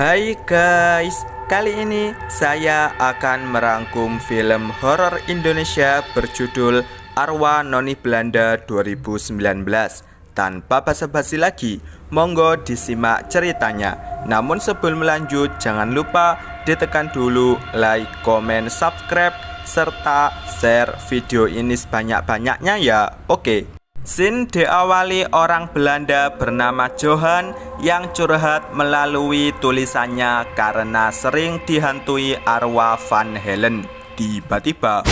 Hai guys, kali ini saya akan merangkum film horor Indonesia berjudul Arwah Noni Belanda 2019. Tanpa basa-basi lagi, monggo disimak ceritanya. Namun sebelum lanjut, jangan lupa ditekan dulu like, komen, subscribe, serta share video ini sebanyak-banyaknya ya. Oke. Scene diawali orang Belanda bernama Johan yang curhat melalui tulisannya karena sering dihantui arwah Van Halen. Tiba-tiba,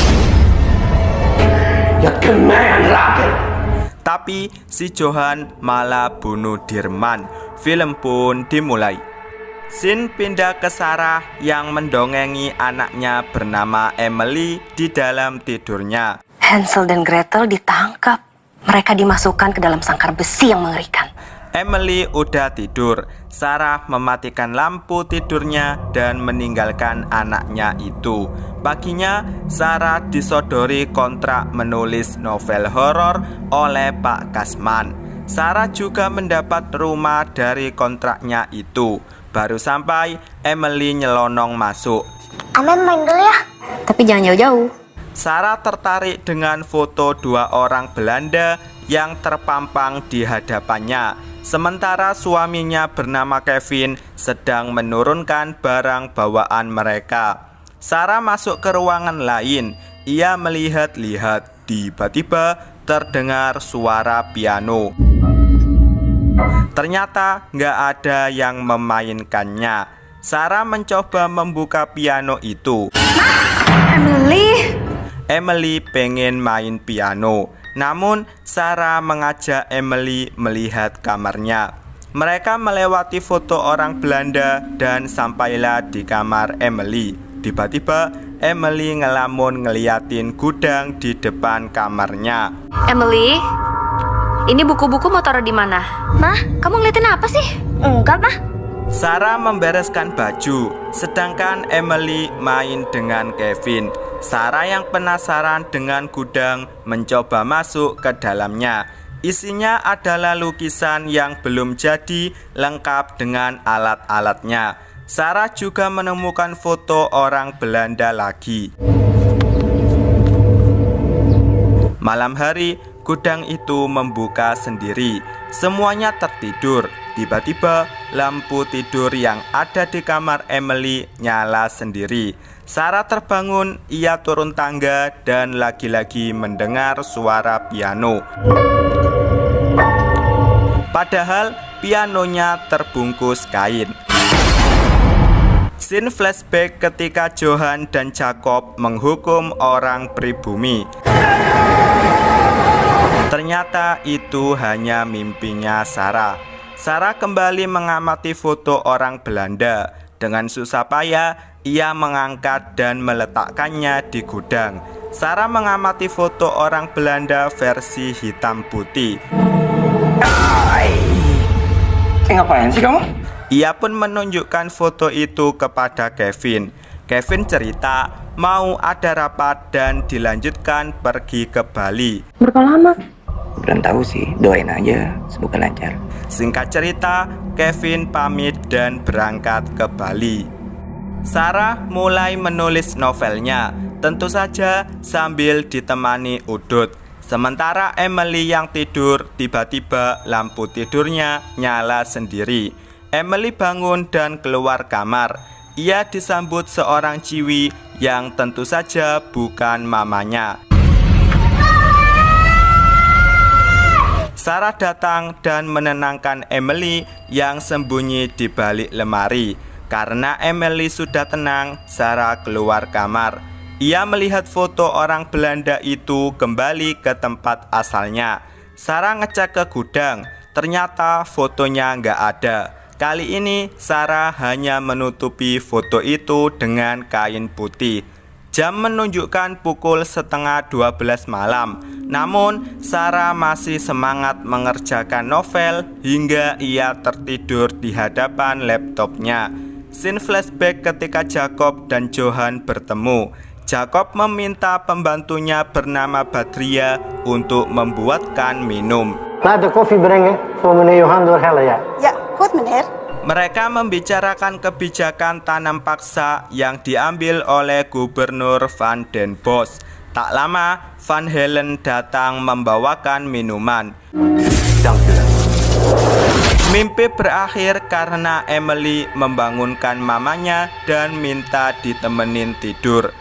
tapi si Johan malah bunuh Dirman. Film pun dimulai. Scene pindah ke Sarah yang mendongengi anaknya bernama Emily di dalam tidurnya. Hansel dan Gretel ditangkap. Mereka dimasukkan ke dalam sangkar besi yang mengerikan. Emily udah tidur. Sarah mematikan lampu tidurnya dan meninggalkan anaknya itu. Paginya, Sarah disodori kontrak menulis novel horor oleh Pak Kasman. Sarah juga mendapat rumah dari kontraknya itu. Baru sampai, Emily nyelonong masuk. Amen main dulu ya. Tapi jangan jauh-jauh. Sarah tertarik dengan foto dua orang Belanda yang terpampang di hadapannya. Sementara suaminya bernama Kevin sedang menurunkan barang bawaan mereka. Sarah masuk ke ruangan lain. Ia melihat-lihat. Tiba-tiba terdengar suara piano. Ternyata nggak ada yang memainkannya. Sarah mencoba membuka piano itu. Emily pengen main piano, namun Sarah mengajak Emily melihat kamarnya. Mereka melewati foto orang Belanda dan sampailah di kamar Emily. Tiba-tiba Emily ngelamun ngeliatin gudang di depan kamarnya. Emily, ini buku-buku mau taruh di mana? Mah, kamu ngeliatin apa sih? Enggak, Mah. Sarah membereskan baju, sedangkan Emily main dengan Kevin. Sarah yang penasaran dengan gudang mencoba masuk ke dalamnya. Isinya adalah lukisan yang belum jadi lengkap dengan alat-alatnya. Sarah juga menemukan foto orang Belanda lagi. Malam hari, gudang itu membuka sendiri. Semuanya tertidur. Tiba-tiba, lampu tidur yang ada di kamar Emily nyala sendiri. Sarah terbangun, ia turun tangga dan lagi-lagi mendengar suara piano. Padahal pianonya terbungkus kain. Scene flashback ketika Johan dan Jacob menghukum orang pribumi. Ternyata itu hanya mimpinya Sarah. Sarah kembali mengamati foto orang Belanda. Dengan susah payah, ia mengangkat dan meletakkannya di gudang. Sarah mengamati foto orang Belanda versi hitam putih. Ngapain sih kamu? Ia pun menunjukkan foto itu kepada Kevin. Kevin cerita mau ada rapat dan dilanjutkan pergi ke Bali. Berapa lama? Belum tahu sih, doain aja semoga lancar. Singkat cerita, Kevin pamit dan berangkat ke Bali. Sarah mulai menulis novelnya, tentu saja sambil ditemani udut. Sementara Emily yang tidur, tiba-tiba lampu tidurnya nyala sendiri. Emily bangun dan keluar kamar. Ia disambut seorang ciwi yang tentu saja bukan mamanya. Sarah datang dan menenangkan Emily yang sembunyi di balik lemari. Karena Emily sudah tenang, Sarah keluar kamar. Ia melihat foto orang Belanda itu kembali ke tempat asalnya. Sarah ngecek ke gudang, ternyata fotonya nggak ada. Kali ini Sarah hanya menutupi foto itu dengan kain putih. Jam menunjukkan pukul 11:30 malam. Namun Sarah masih semangat mengerjakan novel hingga ia tertidur di hadapan laptopnya. Scene flashback ketika Jacob dan Johan bertemu. Jacob meminta pembantunya bernama Badria untuk membuatkan minum. Laat de koffie brengen voor meneer Johan door Helle, ja. Ja, goed meneer. Mereka membicarakan kebijakan tanam paksa yang diambil oleh Gubernur Van den Bosch. Tak lama, Van Halen datang membawakan minuman. Mimpi berakhir karena Emily membangunkan mamanya dan minta ditemenin tidur.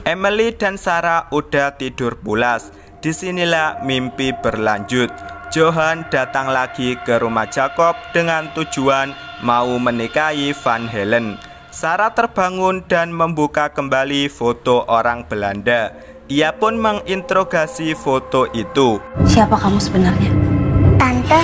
Emily dan Sarah udah tidur pulas. Disinilah mimpi berlanjut. Johan datang lagi ke rumah Jacob dengan tujuan mau menikahi Van Halen. Sarah terbangun dan membuka kembali foto orang Belanda. Ia pun menginterogasi foto itu. Siapa kamu sebenarnya? Tante.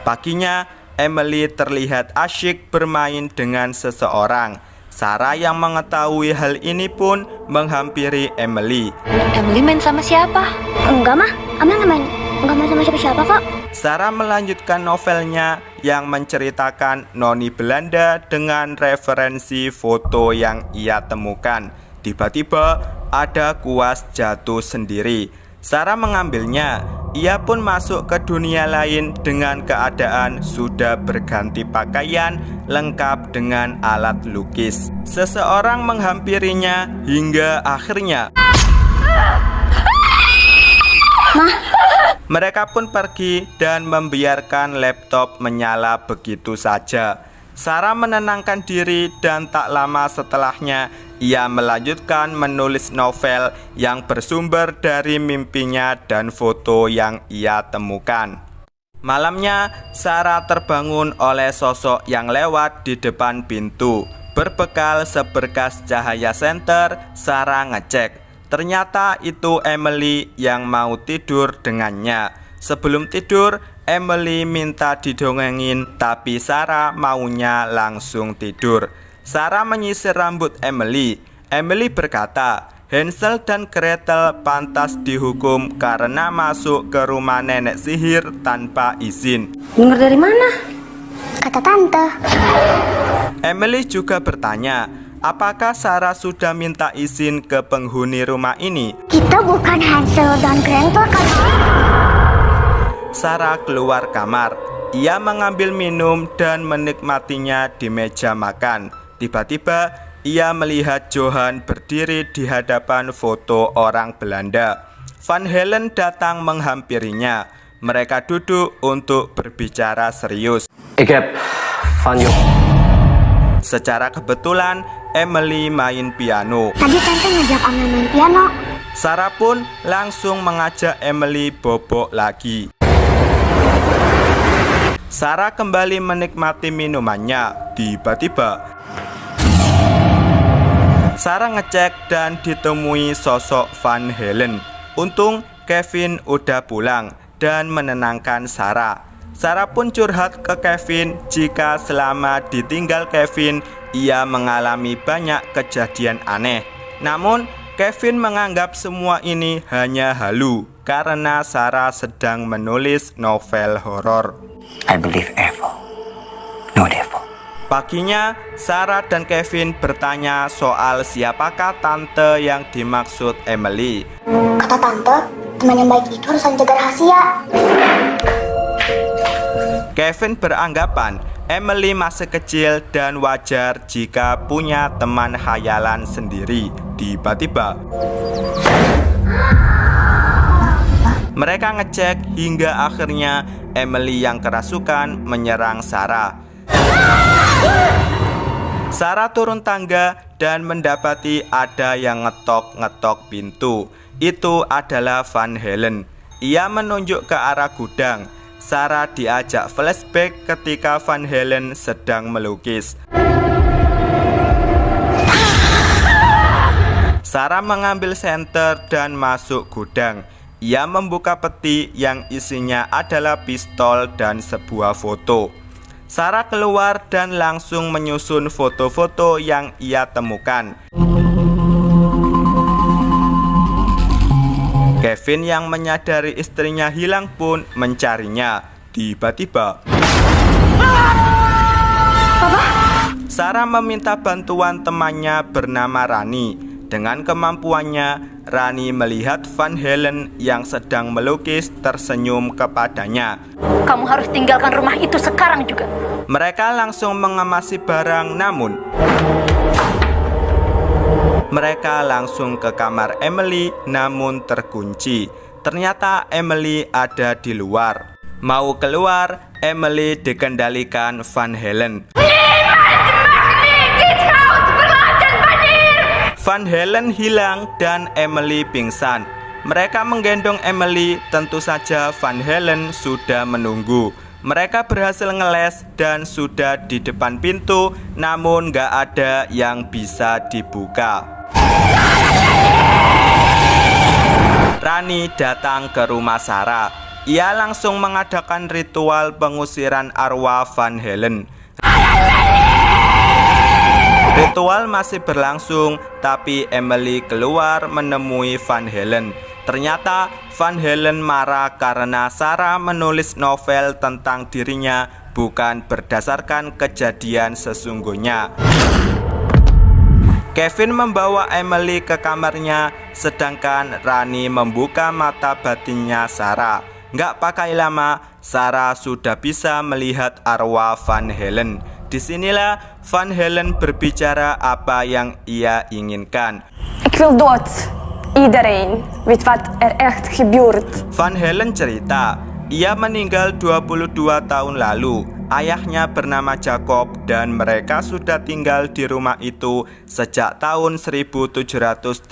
Paginya, Emily terlihat asyik bermain dengan seseorang. Sarah yang mengetahui hal ini pun menghampiri Emily. Emily main sama siapa? Enggak mah, Amel enggak main sama siapa-siapa kok. Sarah melanjutkan novelnya yang menceritakan noni Belanda dengan referensi foto yang ia temukan. Tiba-tiba ada kuas jatuh sendiri. Sarah mengambilnya. Ia pun masuk ke dunia lain dengan keadaan sudah berganti pakaian lengkap dengan alat lukis. Seseorang menghampirinya hingga akhirnya mereka pun pergi dan membiarkan laptop menyala begitu saja. Sarah menenangkan diri dan tak lama setelahnya ia melanjutkan menulis novel yang bersumber dari mimpinya dan foto yang ia temukan. Malamnya, Sarah terbangun oleh sosok yang lewat di depan pintu. Berbekal seberkas cahaya senter, Sarah ngecek. Ternyata itu Emily yang mau tidur dengannya. Sebelum tidur, Emily minta didongengin, tapi Sarah maunya langsung tidur. Sarah menyisir rambut Emily. Emily berkata, Hansel dan Gretel pantas dihukum karena masuk ke rumah nenek sihir tanpa izin. Dengar dari mana? Kata tante. Emily juga bertanya, apakah Sarah sudah minta izin ke penghuni rumah ini? Kita bukan Hansel dan Gretel kan? Sarah keluar kamar. Ia mengambil minum dan menikmatinya di meja makan. Tiba-tiba, ia melihat Johan berdiri di hadapan foto orang Belanda. Van Halen datang menghampirinya. Mereka duduk untuk berbicara serius. Ik heb van jou. Secara kebetulan, Emily main piano. Tadi tante ngajak Amel main piano. Sarah pun langsung mengajak Emily bobok lagi. Sarah kembali menikmati minumannya. Tiba-tiba Sarah ngecek dan ditemui sosok Van Halen. Untung Kevin udah pulang dan menenangkan Sarah. Sarah pun curhat ke Kevin jika selama ditinggal Kevin, ia mengalami banyak kejadian aneh. Namun Kevin menganggap semua ini hanya halu karena Sarah sedang menulis novel horor. I believe evil, no devil. Paginya, Sarah dan Kevin bertanya soal siapakah tante yang dimaksud Emily. Kata tante, teman yang baik itu harus menjaga rahasia. Kevin beranggapan Emily masih kecil dan wajar jika punya teman khayalan sendiri. Tiba-tiba mereka ngecek hingga akhirnya Emily yang kerasukan menyerang Sarah. Sarah turun tangga dan mendapati ada yang ngetok-ngetok pintu. Itu adalah Van Halen. Ia menunjuk ke arah gudang. Sarah diajak flashback ketika Van Halen sedang melukis. Sarah mengambil senter dan masuk gudang. Ia membuka peti yang isinya adalah pistol dan sebuah foto. Sarah keluar dan langsung menyusun foto-foto yang ia temukan. Kevin yang menyadari istrinya hilang pun mencarinya. Tiba-tiba Sarah meminta bantuan temannya bernama Rani. Dengan kemampuannya, Rani melihat Van Halen yang sedang melukis tersenyum kepadanya. Kamu harus tinggalkan rumah itu sekarang juga. Mereka langsung mengemasi barang, namun mereka langsung ke kamar Emily, namun terkunci. Ternyata Emily ada di luar. Mau keluar, Emily dikendalikan Van Halen. Van Halen hilang dan Emily pingsan. Mereka menggendong Emily, tentu saja Van Halen sudah menunggu. Mereka berhasil ngeles dan sudah di depan pintu, namun gak ada yang bisa dibuka. Rani datang ke rumah Sarah. Ia langsung mengadakan ritual pengusiran arwah Van Halen. Ritual masih berlangsung, tapi Emily keluar menemui Van Halen. Ternyata Van Halen marah karena Sarah menulis novel tentang dirinya bukan berdasarkan kejadian sesungguhnya. Kevin membawa Emily ke kamarnya, sedangkan Rani membuka mata batinnya Sarah. Nggak pakai lama, Sarah sudah bisa melihat arwah Van Halen. Disinilah Van Halen berbicara apa yang ia inginkan. Ik wil dood. Iedereen weet wat echt gebeurt. Van Halen cerita, ia meninggal 22 tahun lalu. Ayahnya bernama Jacob dan mereka sudah tinggal di rumah itu sejak tahun 1784.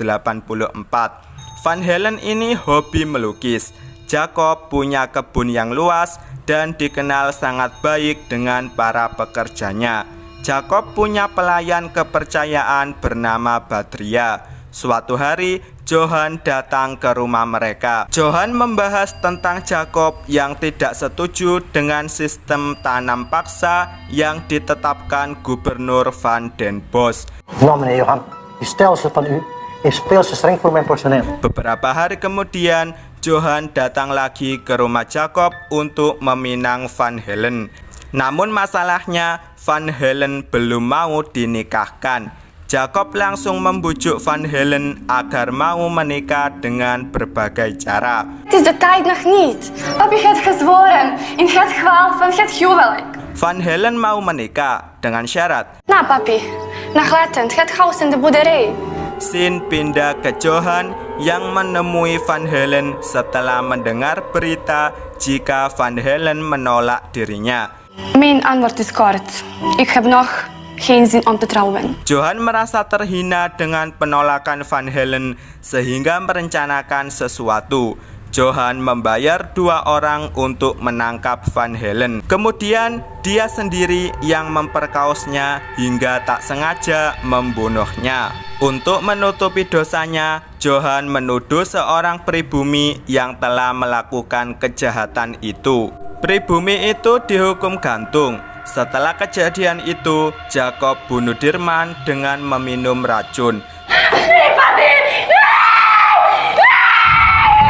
Van Halen ini hobi melukis. Jacob punya kebun yang luas dan dikenal sangat baik dengan para pekerjanya. Jacob punya pelayan kepercayaan bernama Badria. Suatu hari, Johan datang ke rumah mereka. Johan membahas tentang Jacob yang tidak setuju dengan sistem tanam paksa yang ditetapkan Gubernur Van den Bosch. Nou meneer Johan, die stelsel van u is veel te streng voor mijn personeel. Beberapa hari kemudian, Johan datang lagi ke rumah Jacob untuk meminang Van Halen. Namun masalahnya, Van Halen belum mau dinikahkan. Jacob langsung membujuk Van Halen agar mau menikah dengan berbagai cara. Het is de tijd nog niet. Papi heeft gezworen in het geval van het huwelijk. Van Halen mau menikah dengan syarat. Nou papi, naar Letland, het huis en de boerderij. Scene pindah ke Johan yang menemui Van Halen setelah mendengar berita jika Van Halen menolak dirinya. Mijn antwoord is kort. Ik heb nog geen zin om te trouwen. Johan merasa terhina dengan penolakan Van Halen sehingga merencanakan sesuatu. Johan membayar 2 orang untuk menangkap Van Halen. Kemudian dia sendiri yang memperkaosnya hingga tak sengaja membunuhnya. Untuk menutupi dosanya, Johan menuduh seorang pribumi yang telah melakukan kejahatan itu. Pribumi itu dihukum gantung. Setelah kejadian itu, Jacob bunuh Dirman dengan meminum racun.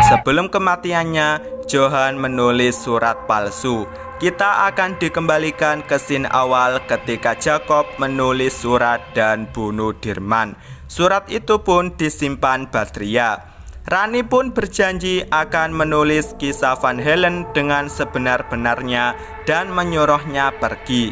Sebelum kematiannya, Johan menulis surat palsu. Kita akan dikembalikan ke scene awal ketika Jacob menulis surat dan bunuh Dirman. Surat itu pun disimpan Badria. Rani pun berjanji akan menulis kisah Van Halen dengan sebenar-benarnya dan menyuruhnya pergi.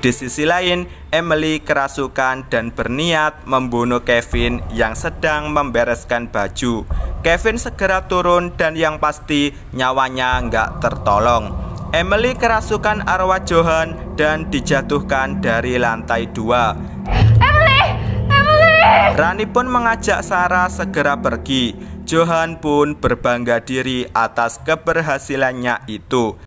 Di sisi lain, Emily kerasukan dan berniat membunuh Kevin yang sedang membereskan baju. Kevin segera turun dan yang pasti nyawanya nggak tertolong. Emily kerasukan arwah Johan dan dijatuhkan dari lantai 2. Rani pun mengajak Sarah segera pergi. Johan pun berbangga diri atas keberhasilannya itu.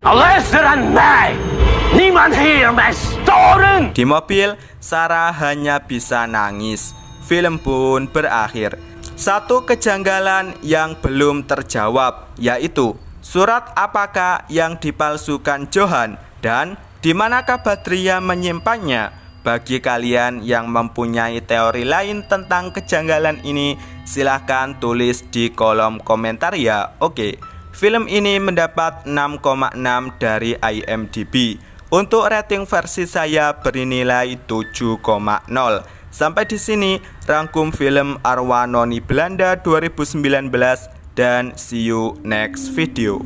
Di mobil, Sarah hanya bisa nangis. Film pun berakhir. Satu kejanggalan yang belum terjawab, yaitu surat apakah yang dipalsukan Johan dan di manakah Badria menyimpannya? Bagi kalian yang mempunyai teori lain tentang kejanggalan ini, silahkan tulis di kolom komentar ya. Oke, film ini mendapat 6,6 dari IMDb. Untuk rating versi saya bernilai 7,0. Sampai di sini rangkum film Arwah Noni Belanda 2019 dan see you next video.